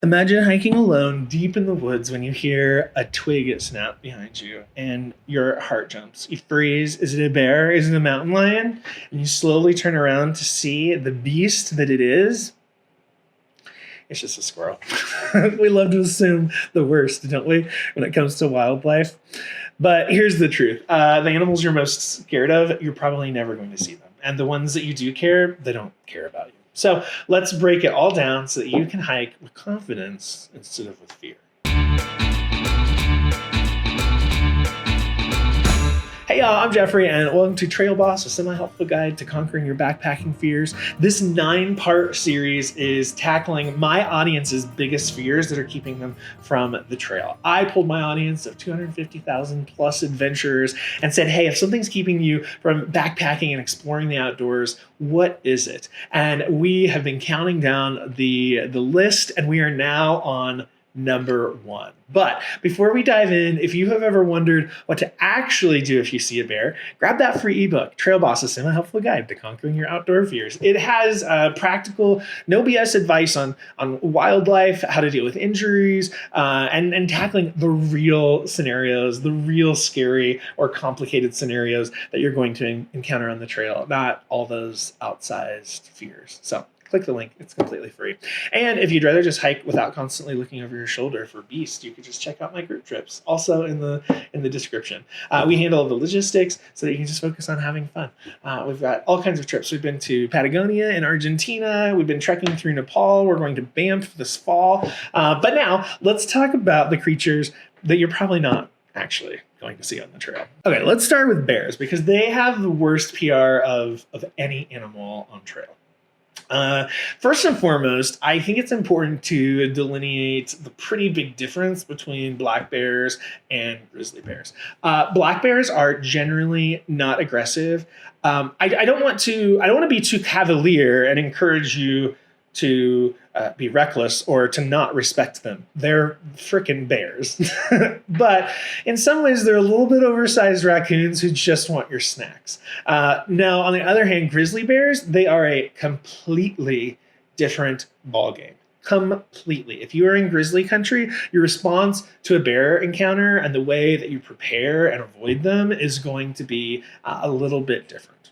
Imagine hiking alone deep in the woods when you hear a twig snap behind you and your heart jumps. You freeze. Is it a bear? Is it a mountain lion? And you slowly turn around to see the beast that it is. It's just a squirrel. We love to assume the worst, don't we, when it comes to wildlife? But here's the truth, the animals you're most scared of, you're probably never going to see them. And the ones that you do care, they don't care about you. So let's break it all down so that you can hike with confidence instead of with fear. Hey y'all, I'm Jeffrey, and welcome to Trail Boss, a semi-helpful guide to conquering your backpacking fears. This 9-part series is tackling my audience's biggest fears that are keeping them from the trail. I pulled my audience of 250,000 plus adventurers and said, hey, if something's keeping you from backpacking and exploring the outdoors, what is it? And we have been counting down the list, and we are now on number 1. But before we dive in, if you have ever wondered what to actually do if you see a bear, grab that free ebook, Trail Boss, a semi-helpful guide to conquering your outdoor fears. It has practical, no BS advice on wildlife, how to deal with injuries, and tackling the real scenarios, the real scary or complicated scenarios that you're going to encounter on the trail, not all those outsized fears. So click the link. It's completely free. And if you'd rather just hike without constantly looking over your shoulder for beasts, you could just check out my group trips, also in the description. We handle the logistics so that you can just focus on having fun. We've got all kinds of trips. We've been to Patagonia in Argentina. We've been trekking through Nepal. We're going to Banff this fall. But now let's talk about the creatures that you're probably not actually going to see on the trail. Okay, let's start with bears because they have the worst PR of any animal on trail. First and foremost, I think it's important to delineate the pretty big difference between black bears and grizzly bears. Black bears are generally not aggressive. I don't want to be too cavalier and encourage you to be reckless or to not respect them. They're freaking bears. But in some ways, they're a little bit oversized raccoons who just want your snacks. Now, on the other hand, grizzly bears, they are a completely different ballgame. Completely. If you are in grizzly country, your response to a bear encounter and the way that you prepare and avoid them is going to be a little bit different.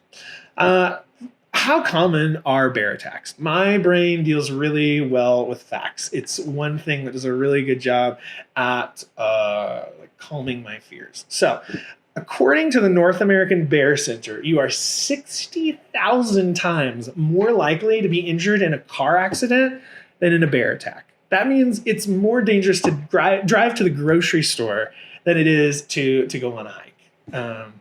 How common are bear attacks? My brain deals really well with facts. It's one thing that does a really good job at calming my fears. So, according to the North American Bear Center, you are 60,000 times more likely to be injured in a car accident than in a bear attack. That means it's more dangerous to drive to the grocery store than it is to go on a hike.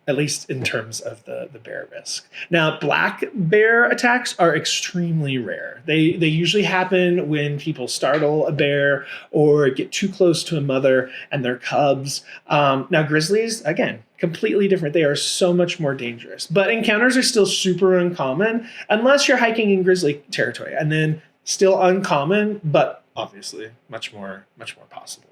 At least in terms of the bear risk. Now, black bear attacks are extremely rare. They usually happen when people startle a bear or get too close to a mother and their cubs. Now, grizzlies, again, completely different. They are so much more dangerous. But encounters are still super uncommon unless you're hiking in grizzly territory, and then still uncommon, but obviously much more possible.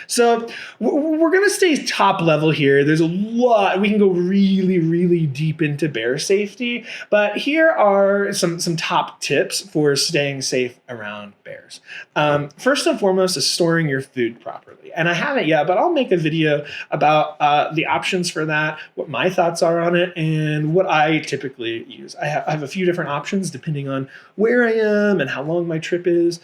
So we're going to stay top level here. There's a lot. We can go really, really deep into bear safety, but here are some top tips for staying safe around bears. First and foremost is storing your food properly. And I haven't yet, but I'll make a video about the options for that, what my thoughts are on it, and what I typically use. I have a few different options depending on where I am and how long my trip is.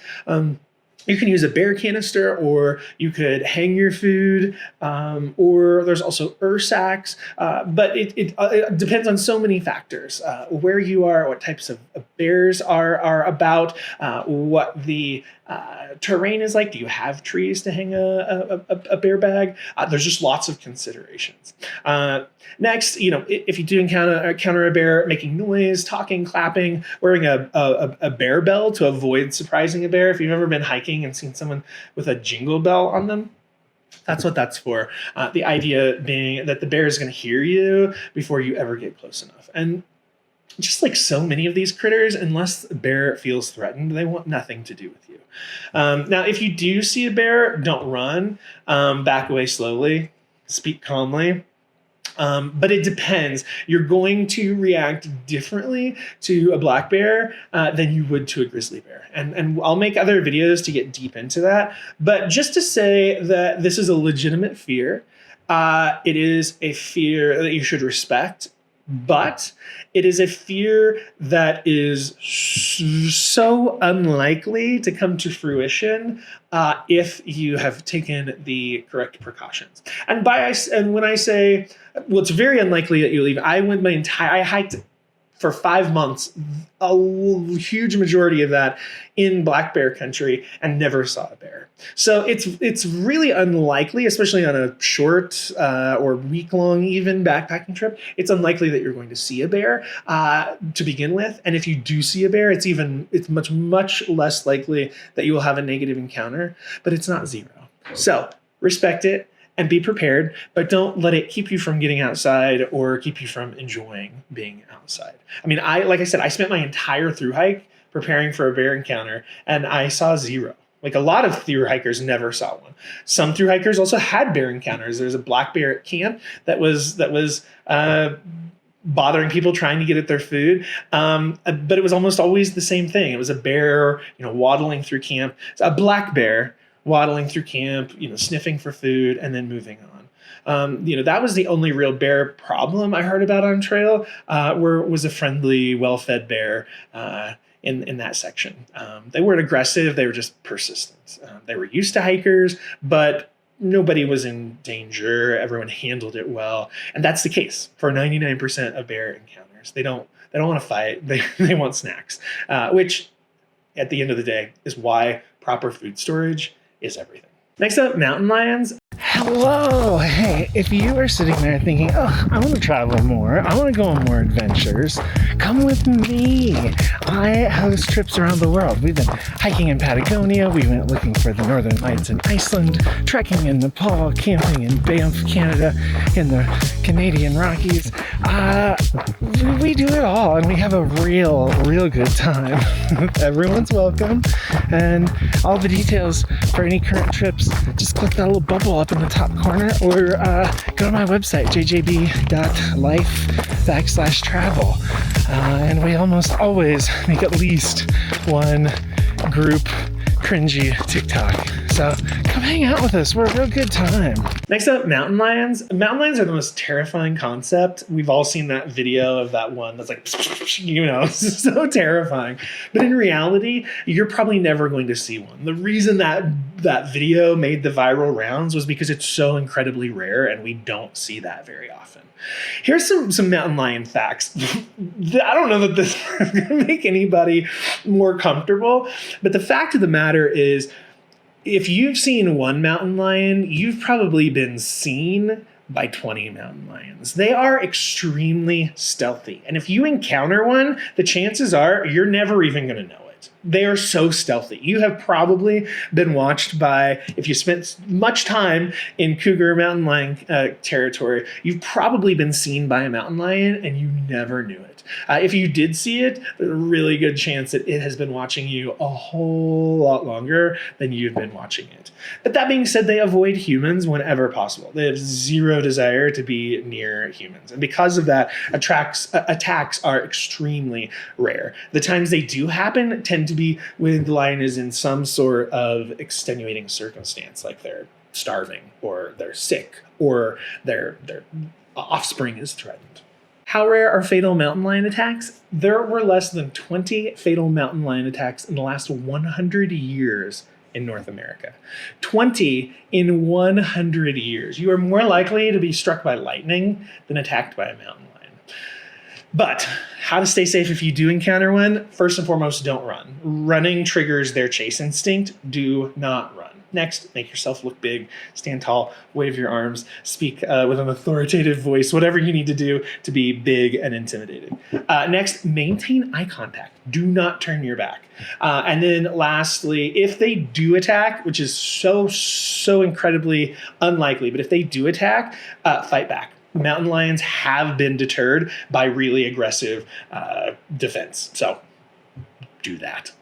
You can use a bear canister, or you could hang your food, or there's also sacks. But it depends on so many factors: where you are, what types of bears are about, what the terrain is like. Do you have trees to hang a bear bag? There's just lots of considerations. Next, if you do encounter a bear making noise, talking, clapping, wearing a bear bell to avoid surprising a bear. If you've ever been hiking and seen someone with a jingle bell on them, that's what that's for. The idea being that the bear is going to hear you before you ever get close enough. And just like so many of these critters, unless the bear feels threatened, they want nothing to do with you. Now, if you do see a bear, don't run. Back away slowly. Speak calmly. But it depends. You're going to react differently to a black bear than you would to a grizzly bear. And I'll make other videos to get deep into that. But just to say that this is a legitimate fear, it is a fear that you should respect. But it is a fear that is so unlikely to come to fruition if you have taken the correct precautions. And when I say, well, it's very unlikely that you leave. I hiked for 5 months, a huge majority of that in black bear country, and never saw a bear. So it's really unlikely, especially on a short or week-long even backpacking trip, it's unlikely that you're going to see a bear to begin with. And if you do see a bear, it's much less likely that you will have a negative encounter, but it's not zero. So respect it and be prepared, but don't let it keep you from getting outside or keep you from enjoying being outside. I mean, like I said, I spent my entire thru hike preparing for a bear encounter, and I saw zero. Like, a lot of thru hikers never saw one. Some thru hikers also had bear encounters. There's a black bear at camp that was bothering people trying to get at their food. But it was almost always the same thing. It was a bear, waddling through camp. It's a black bear waddling through camp, sniffing for food, and then moving on. That was the only real bear problem I heard about on trail, where it was a friendly, well-fed bear in that section. They weren't aggressive, they were just persistent. They were used to hikers, but nobody was in danger. Everyone handled it well. And that's the case for 99% of bear encounters. They don't want to fight, they want snacks, which at the end of the day is why proper food storage is everything. Next up, mountain lions. Hello! Hey, if you are sitting there thinking, oh, I want to travel more, I want to go on more adventures, come with me. I host trips around the world. We've been hiking in Patagonia, we went looking for the Northern Lights in Iceland, trekking in Nepal, camping in Banff, Canada, in the Canadian Rockies. We do it all, and we have a real good time. Everyone's welcome, and all the details for any current trips, just click that little bubble up in the top corner, or go to my website, jjb.life/travel. And we almost always make at least one group cringy TikTok. So come hang out with us. We're a real good time. Next up, mountain lions. Mountain lions are the most terrifying concept. We've all seen that video of that one that's like, so terrifying. But in reality, you're probably never going to see one. The reason that video made the viral rounds was because it's so incredibly rare and we don't see that very often. Here's some mountain lion facts. I don't know that this is going to make anybody more comfortable, but the fact of the matter is, if you've seen one mountain lion, you've probably been seen by 20 mountain lions. They are extremely stealthy. And if you encounter one, the chances are you're never even going to know it. They are so stealthy. You have probably been watched by, if you spent much time in cougar mountain lion territory, you've probably been seen by a mountain lion and you never knew it. If you did see it, there's a really good chance that it has been watching you a whole lot longer than you've been watching it. But that being said, they avoid humans whenever possible. They have zero desire to be near humans. And because of that, attacks are extremely rare. The times they do happen tend to be when the lion is in some sort of extenuating circumstance, like they're starving or they're sick or their offspring is threatened. How rare are fatal mountain lion attacks? There were less than 20 fatal mountain lion attacks in the last 100 years in North America. 20 in 100 years. You are more likely to be struck by lightning than attacked by a mountain lion. But how to stay safe if you do encounter one? First and foremost, don't run. Running triggers their chase instinct. Do not run. Next, make yourself look big, stand tall, wave your arms, speak with an authoritative voice, whatever you need to do to be big and intimidating. Next, maintain eye contact. Do not turn your back. And then lastly, if they do attack, which is so incredibly unlikely, but if they do attack, fight back. Mountain lions have been deterred by really aggressive defense. So do that.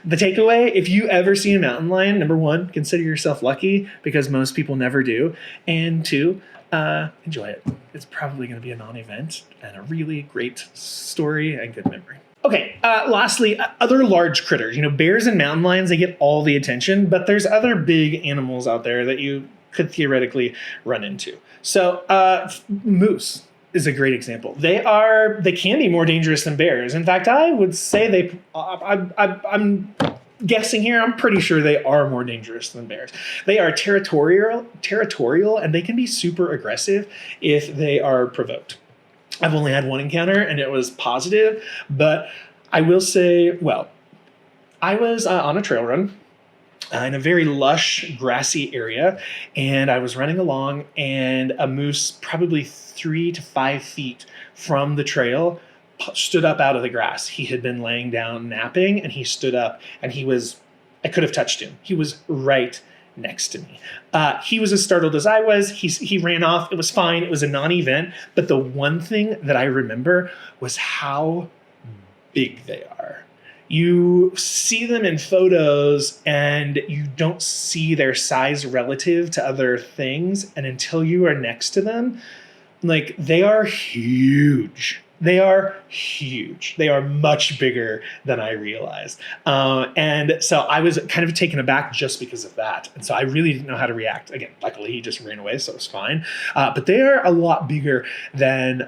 The takeaway, if you ever see a mountain lion, number one, consider yourself lucky because most people never do. And two, enjoy it. It's probably going to be a non-event and a really great story and good memory. Okay, lastly, other large critters. You know, bears and mountain lions, they get all the attention, but there's other big animals out there that you could theoretically run into. So moose is a great example. They can be more dangerous than bears. In fact, I would say I'm guessing here, I'm pretty sure they are more dangerous than bears. They are territorial, and they can be super aggressive if they are provoked. I've only had one encounter and it was positive, but I will say, well, I was on a trail run in a very lush, grassy area, and I was running along, and a moose, probably 3 to 5 feet from the trail, stood up out of the grass. He had been laying down napping, and he stood up, and I could have touched him. He was right next to me. He was as startled as I was. He ran off. It was fine. It was a non-event. But the one thing that I remember was how big they are. You see them in photos and you don't see their size relative to other things. And until you are next to them, like, they are huge. They are huge. They are much bigger than I realized. And so I was kind of taken aback just because of that. And so I really didn't know how to react. Again, luckily he just ran away, so it was fine. But they are a lot bigger than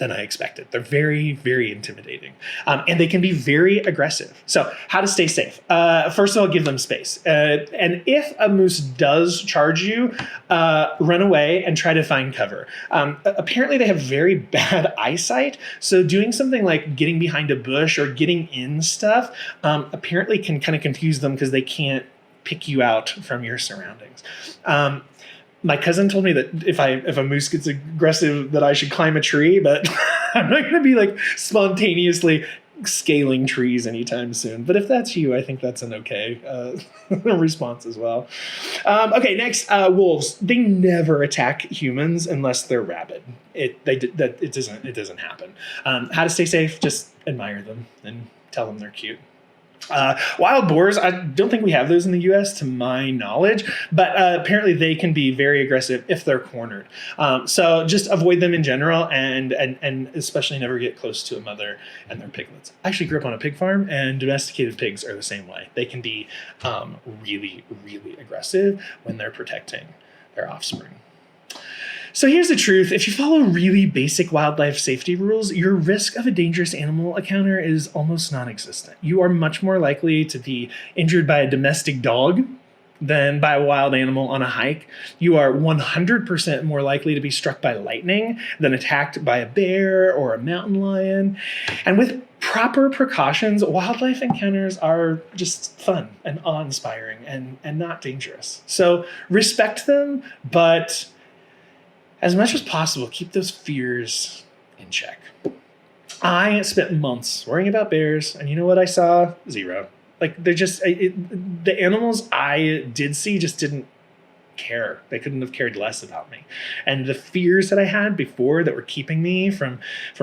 I expected. They're very, very intimidating. And they can be very aggressive. So how to stay safe? First of all, give them space. And if a moose does charge you, run away and try to find cover. Apparently they have very bad eyesight. So doing something like getting behind a bush or getting in stuff apparently can kind of confuse them because they can't pick you out from your surroundings. My cousin told me that if a moose gets aggressive, that I should climb a tree, but I'm not going to be like spontaneously scaling trees anytime soon. But if that's you, I think that's an okay response as well. Okay, next, wolves. They never attack humans unless they're rabid. It doesn't happen. How to stay safe? Just admire them and tell them they're cute. Wild boars, I don't think we have those in the U.S. to my knowledge, but apparently they can be very aggressive if they're cornered. So just avoid them in general, and especially never get close to a mother and their piglets. I actually grew up on a pig farm, and domesticated pigs are the same way. They can be really, really aggressive when they're protecting their offspring. So here's the truth. If you follow really basic wildlife safety rules, your risk of a dangerous animal encounter is almost non-existent. You are much more likely to be injured by a domestic dog than by a wild animal on a hike. You are 100% more likely to be struck by lightning than attacked by a bear or a mountain lion. And with proper precautions, wildlife encounters are just fun and awe-inspiring and not dangerous. So respect them, but as much as possible, keep those fears in check. I spent months worrying about bears, and you know what I saw? Zero. Like, they're just, the animals I did see just didn't care. They couldn't have cared less about me. And the fears that I had before that were keeping me from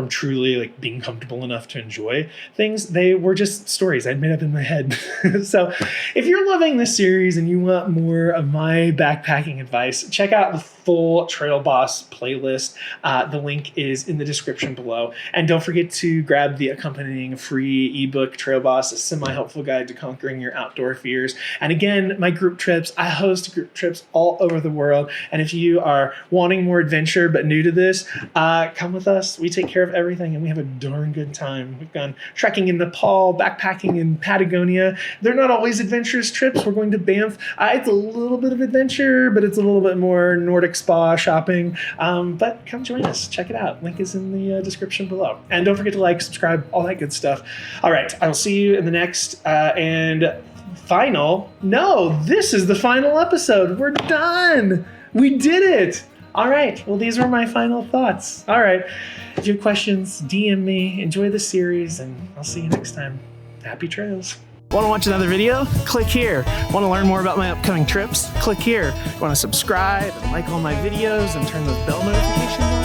truly like being comfortable enough to enjoy things, they were just stories I'd made up in my head. So if you're loving this series and you want more of my backpacking advice, check out the full Trail Boss playlist. The link is in the description below. And don't forget to grab the accompanying free ebook, Trail Boss, a semi-helpful guide to conquering your outdoor fears. And again, my group trips, I host group trips all over the world. And if you are wanting more adventure but new to this, come with us. We take care of everything and we have a darn good time. We've gone trekking in Nepal, backpacking in Patagonia. They're not always adventurous trips. We're going to Banff. It's a little bit of adventure, but it's a little bit more Nordic spa shopping. But come join us. Check it out. Link is in the description below. And don't forget to like, subscribe, all that good stuff. All right. I will see you in the next this is the final episode. We're done. We did it. All right. Well, these were my final thoughts. All right. If you have questions, DM me. Enjoy the series, and I'll see you next time. Happy trails. Want to watch another video? Click here. Want to learn more about my upcoming trips? Click here. Want to subscribe and like all my videos and turn those bell notifications on?